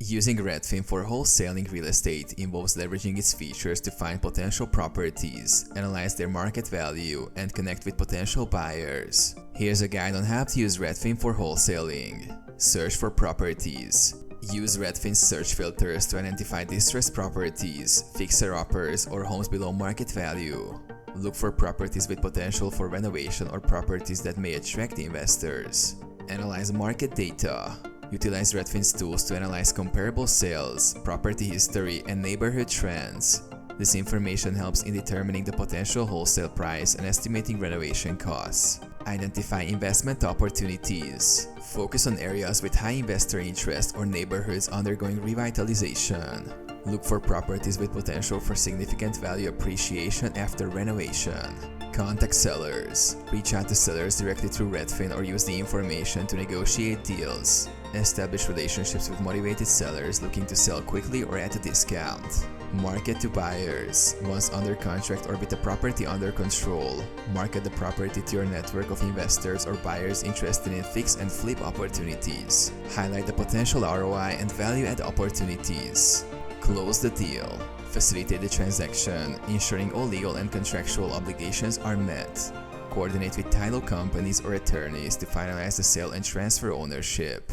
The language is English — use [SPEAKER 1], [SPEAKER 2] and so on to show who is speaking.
[SPEAKER 1] Using Redfin for wholesaling real estate involves leveraging its features to find potential properties, analyze their market value, and connect with potential buyers. Here's a guide on how to use Redfin for wholesaling. Search for properties. Use Redfin's search filters to identify distressed properties, fixer-uppers, or homes below market value. Look for properties with potential for renovation or properties that may attract investors. Analyze market data. Utilize Redfin's tools to analyze comparable sales, property history, and neighborhood trends. This information helps in determining the potential wholesale price and estimating renovation costs. Identify investment opportunities. Focus on areas with high investor interest or neighborhoods undergoing revitalization. Look for properties with potential for significant value appreciation after renovation. Contact sellers. Reach out to sellers directly through Redfin or use the information to negotiate deals. Establish relationships with motivated sellers looking to sell quickly or at a discount. Market to buyers. Once under contract or with the property under control, market the property to your network of investors or buyers interested in fix and flip opportunities. Highlight the potential ROI and value add opportunities. Close the deal. Facilitate the transaction, ensuring all legal and contractual obligations are met. Coordinate with title companies or attorneys to finalize the sale and transfer ownership.